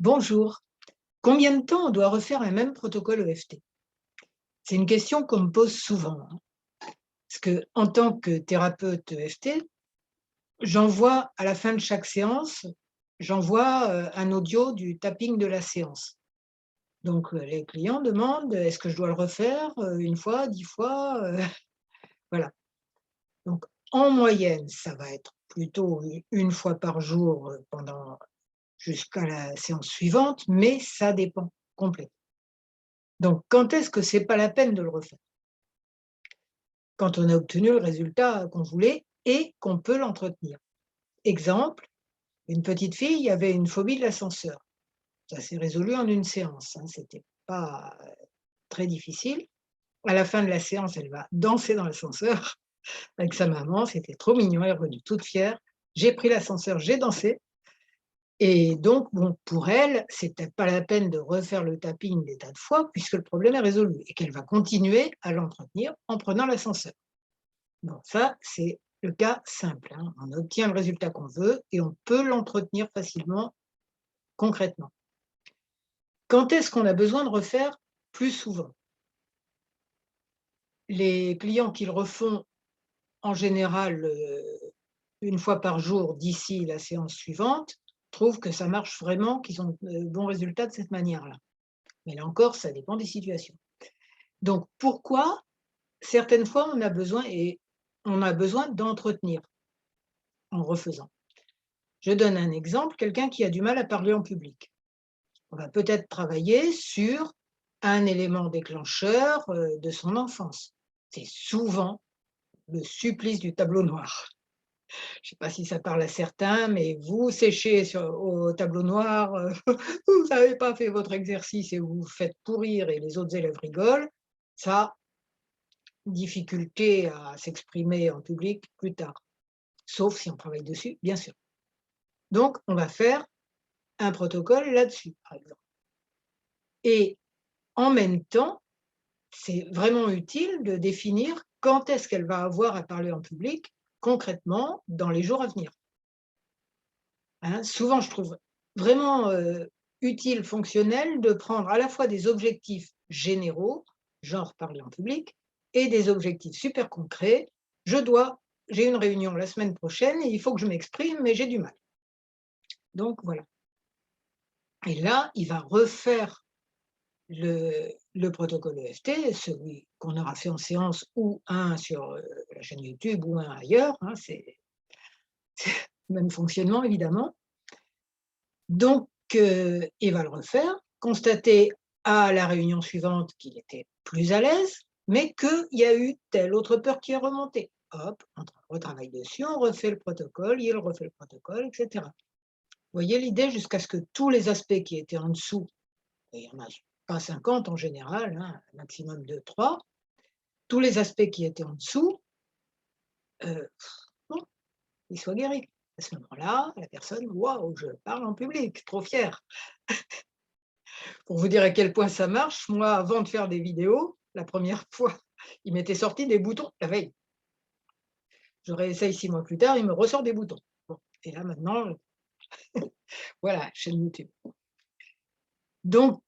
Bonjour. Combien de temps on doit refaire un même protocole EFT? C'est une question qu'on me pose souvent, hein. Parce que, en tant que thérapeute EFT, j'envoie à la fin de chaque séance, j'envoie un audio du tapping de la séance. Donc, les clients demandent: «Est-ce que je dois le refaire, 1 fois, 10 fois?» Voilà. Donc, en moyenne, ça va être plutôt 1 fois par jour, pendant jusqu'à la séance suivante, mais ça dépend complètement. Donc, quand est-ce que c'est pas la peine de le refaire? Quand on a obtenu le résultat qu'on voulait et qu'on peut l'entretenir. Exemple, une petite fille avait une phobie de l'ascenseur. Ça s'est résolu en une séance, hein, c'était pas, très difficile. À la fin de la séance, elle va danser dans l'ascenseur avec sa maman, c'était trop mignon, elle est revenue toute fière. J'ai pris l'ascenseur, j'ai dansé et donc bon, pour elle, c'était pas la peine de refaire le tapping des tas de fois puisque le problème est résolu et qu'elle va continuer à l'entretenir en prenant l'ascenseur. Bon, ça, c'est le cas simple, hein. On obtient le résultat qu'on veut et on peut l'entretenir facilement, concrètement. Quand est-ce qu'on a besoin de refaire plus souvent? Les clients qui le refont en général, 1 fois par jour d'ici la séance suivante, trouvent que ça marche vraiment, qu'ils ont de bons résultats de cette manière-là. Mais là encore, ça dépend des situations. Donc pourquoi certaines fois on a besoin d'entretenir en refaisant? Je donne un exemple, quelqu'un qui a du mal à parler en public. On va peut-être travailler sur un élément déclencheur, de son enfance. C'est souvent le supplice du tableau noir. Je ne sais pas si ça parle à certains, mais vous séchez au tableau noir, vous n'avez pas fait votre exercice et vous vous faites pourrir et les autres élèves rigolent. Ça, difficulté à s'exprimer en public plus tard, sauf si on travaille dessus, bien sûr. Donc on va faire un protocole là-dessus, par exemple. Et en même temps, c'est vraiment utile de définir quand est-ce qu'elle va avoir à parler en public, concrètement, dans les jours à venir. Hein, souvent, je trouve vraiment, utile, fonctionnel de prendre à la fois des objectifs généraux, genre parler en public, et des objectifs super concrets. J'ai une réunion la semaine prochaine et il faut que je m'exprime, mais j'ai du mal. Donc voilà. Et là, il va refaire le protocole EFT, celui qu'on aura fait en séance ou un sur, la chaîne YouTube ou un ailleurs, hein, c'est le même fonctionnement évidemment. Donc il va le refaire, constater à la réunion suivante qu'il était plus à l'aise, mais qu'il y a eu telle autre peur qui est remontée. Hop, on retravaille dessus, on refait le protocole, il refait le protocole et cetera. Vous voyez l'idée? Jusqu'à ce que tous les aspects qui étaient en dessous, et il y en a pas 50 en général, hein, un maximum de 3. Tous les aspects qui étaient en dessous, heu, bon, ils soient guéris. À ce moment-là, la personne: «Waouh, je parle en public, trop fière». Pour vous dire à quel point ça marche, moi, avant de faire des vidéos, la première fois, il m'était sorti des boutons la veille. Je réessaye 6 mois plus tard, il me ressort des boutons. Bon, et là maintenant, voilà, chaîne YouTube. Donc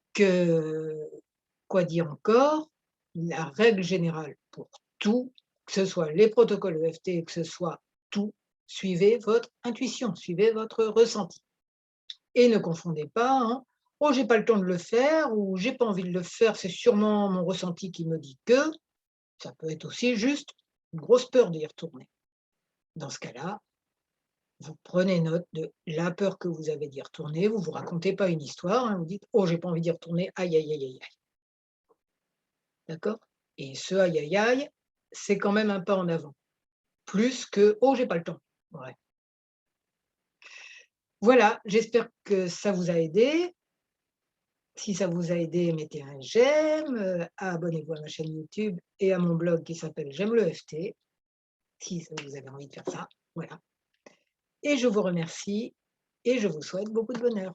quoi dire encore? La règle générale pour tout, que ce soit les protocoles EFT, que ce soit tout, suivez votre intuition, suivez votre ressenti et ne confondez pas, hein: «Oh, j'ai pas le temps de le faire» ou «J'ai pas envie de le faire, c'est sûrement mon ressenti qui me dit que». Ça peut être aussi juste une grosse peur d'y retourner. Dans ce cas-là, vous prenez note de la peur que vous avez d'y retourner, vous vous racontez pas une histoire, hein, vous dites: «Oh, j'ai pas envie d'y retourner, aïe, aïe, aïe, aïe, aïe». D'accord? Et ce aïe, aïe, aïe, c'est quand même un pas en avant, plus que: «Oh, j'ai pas le temps». Ouais. Voilà, j'espère que ça vous a aidé. Si ça vous a aidé, mettez un j'aime, abonnez-vous à ma chaîne YouTube et à mon blog qui s'appelle J'aime le FT, si ça vous avez envie de faire ça, voilà. Et je vous remercie et je vous souhaite beaucoup de bonheur.